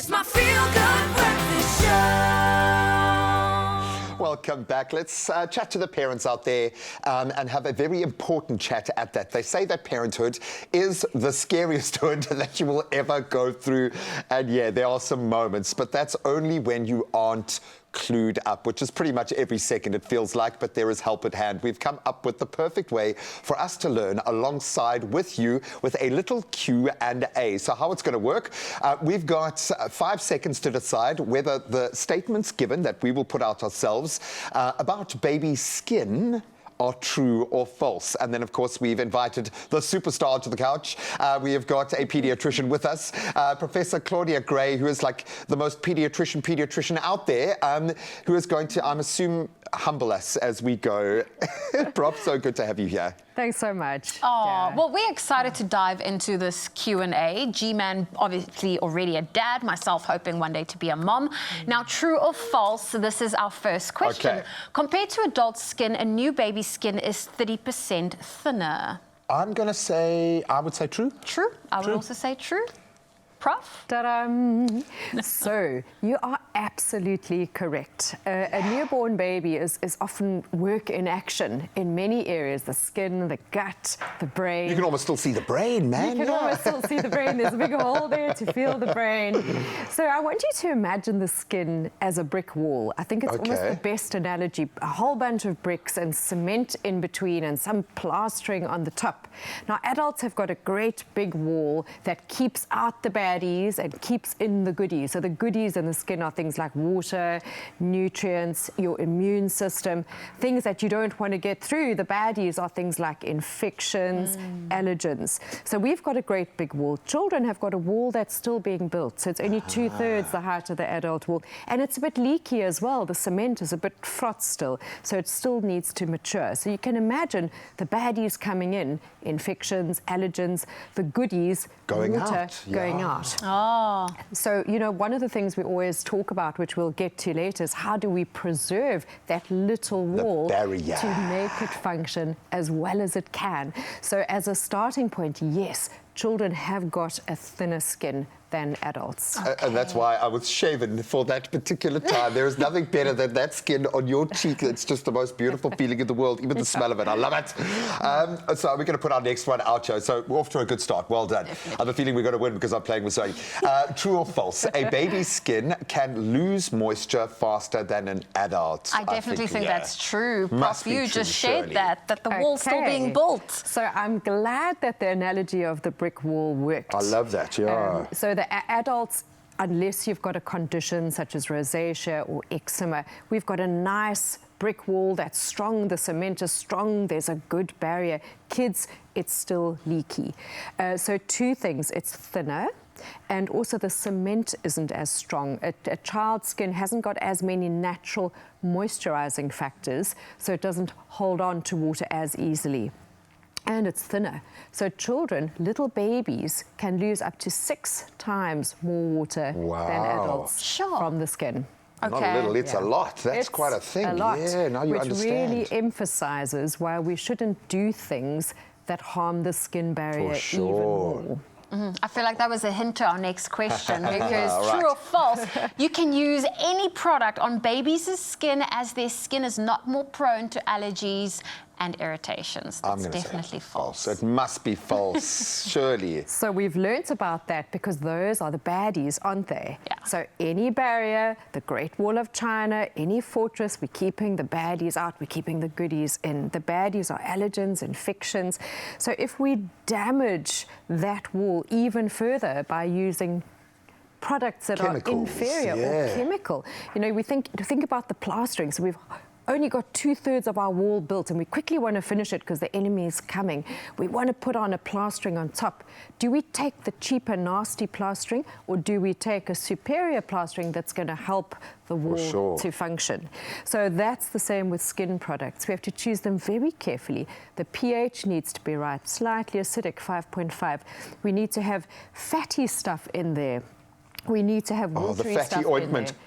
It's my feel-good breakfast show. Welcome back. Let's chat to the parents out there and have a very important chat at that. They say that parenthood is the scariest hood that you will ever go through. And yeah, there are some moments, but that's only when you aren't clued up, which is pretty much every second it feels like, but there is help at hand. We've come up with the perfect way for us to learn alongside with you with a little Q&A. So how it's going to work, we've got 5 seconds to decide whether the statements given that we will put out ourselves about baby skin are true or false. And then, of course, we've invited the superstar to the couch. We have got a pediatrician with us, Professor Claudia Gray, who is like the most pediatrician out there, who is going to, I'm assuming, humble us as we go. Prof, so good to have you here. Thanks so much. Oh, well, we're excited to dive into this Q&A. G-Man, obviously already a dad, myself hoping one day to be a mom. Now, true or false, this is our first question. Okay. Compared to adult skin, a new baby's skin is 30% thinner. I'm going to say, I would say true. True. I would also say true. Prof? Ta-da! So, you are absolutely correct. A newborn baby is often work in action in many areas, the skin, the gut, the brain. You can almost still see the brain, man. You can almost still see the brain. There's a big hole there to feel the brain. So I want you to imagine the skin as a brick wall. I think it's almost the best analogy. A whole bunch of bricks and cement in between and some plastering on the top. Now, adults have got a great big wall that keeps out the baddies and keeps in the goodies. So the goodies in the skin are things like water, nutrients, your immune system, things that you don't want to get through. The baddies are things like infections, allergens. So we've got a great big wall. Children have got a wall that's still being built. So it's only 2/3 the height of the adult wall. And it's a bit leaky as well. The cement is a bit frothed still. So it still needs to mature. So you can imagine the baddies coming in, infections, allergens, the goodies, going water out. going out. Oh. So, you know, one of the things we always talk about, which we'll get to later, is how do we preserve that little wall to make it function as well as it can. So as a starting point, yes, children have got a thinner skin than adults. And that's why I was shaven for that particular time. There is nothing better than that skin on your cheek. It's just the most beautiful feeling in the world, even the smell of it. I love it. So we're going to put our next one out, Joe. So we're off to a good start. Well done. I have a feeling we're going to win because I'm playing with Zoe. True or false? A baby's skin can lose moisture faster than an adult. I definitely think that's true. Must Prof, you be true, just shared surely. that the wall's still being built. So I'm glad that the analogy of the brick wall worked. I love that, yeah. So the adults, unless you've got a condition such as rosacea or eczema, we've got a nice brick wall that's strong, the cement is strong, there's a good barrier. Kids, it's still leaky. So two things, it's thinner, and also the cement isn't as strong. A child's skin hasn't got as many natural moisturizing factors, so it doesn't hold on to water as easily. And it's thinner. So children, little babies, can lose up to 6 times more water than adults from the skin. Okay. Not a little, it's a lot. That's quite a thing. A lot, yeah, now you which understand. really emphasizes why we shouldn't do things that harm the skin barrier even more. I feel like that was a hint to our next question, because true or false, you can use any product on babies' skin as their skin is not more prone to allergies and irritations. That's definitely false. It must be false, surely. So we've learnt about that because those are the baddies, aren't they? Yeah. So any barrier, the Great Wall of China, any fortress, we're keeping the baddies out, we're keeping the goodies in. The baddies are allergens, infections. So if we damage that wall even further by using products that are inferior or chemical, you know, we think about the plastering. So we've only got 2/3 of our wall built and we quickly want to finish it because the enemy is coming. We want to put on a plastering on top. Do we take the cheaper, nasty plastering, or do we take a superior plastering that's going to help the wall to function? So that's the same with skin products. We have to choose them very carefully. The pH needs to be right, slightly acidic, 5.5. We need to have fatty stuff in there. We need to have watery the stuff fatty ointment. in there.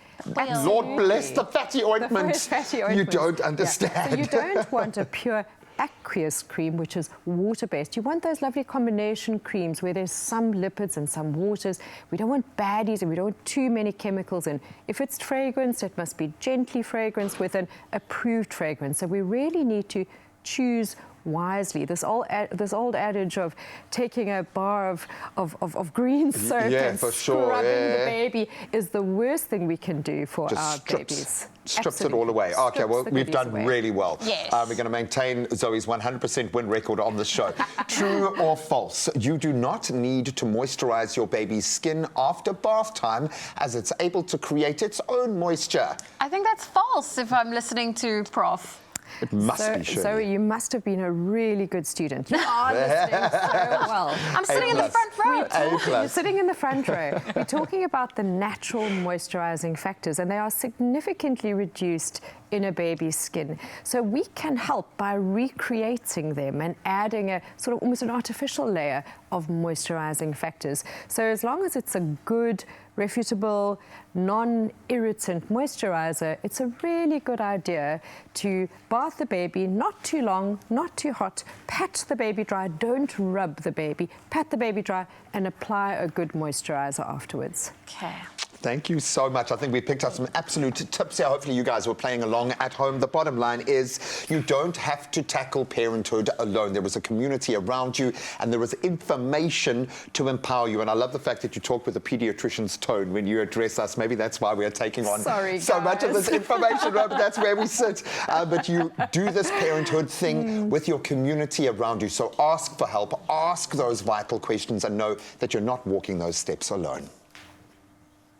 Lord bless the fatty ointment. The fatty ointment. You don't understand. So you don't want a pure aqueous cream, which is water-based. You want those lovely combination creams where there's some lipids and some waters. We don't want baddies and we don't want too many chemicals in. If it's fragranced, it must be gently fragranced with an approved fragrance. So we really need to choose wisely. This old adage of taking a bar of green soap and scrubbing the baby is the worst thing we can do for our babies. Strips it all away. Okay, well, we've done really well. Yes. We're going to maintain Zoe's 100% win record on the show. True or false? You do not need to moisturize your baby's skin after bath time, as it's able to create its own moisture. I think that's false if I'm listening to Prof. It must be true. Zoe, you must have been a really good student. You are listening so well. I'm sitting in the front row. You're sitting in the front row. We're talking about the natural moisturizing factors, and they are significantly reduced in a baby's skin. So we can help by recreating them and adding a sort of almost an artificial layer of moisturizing factors. So as long as it's a good, refutable, non-irritant moisturizer, it's a really good idea to bath the baby, not too long, not too hot, pat the baby dry, don't rub the baby, pat the baby dry, and apply a good moisturizer afterwards. Okay. Thank you so much. I think we picked up some absolute tips here. Hopefully you guys were playing along at home. The bottom line is you don't have to tackle parenthood alone. There is a community around you and there is information to empower you. And I love the fact that you talk with a pediatrician's tone when you address us. Maybe that's why we are taking on so much of this information, right? But that's where we sit. But you do this parenthood thing with your community around you. So ask for help, ask those vital questions and know that you're not walking those steps alone.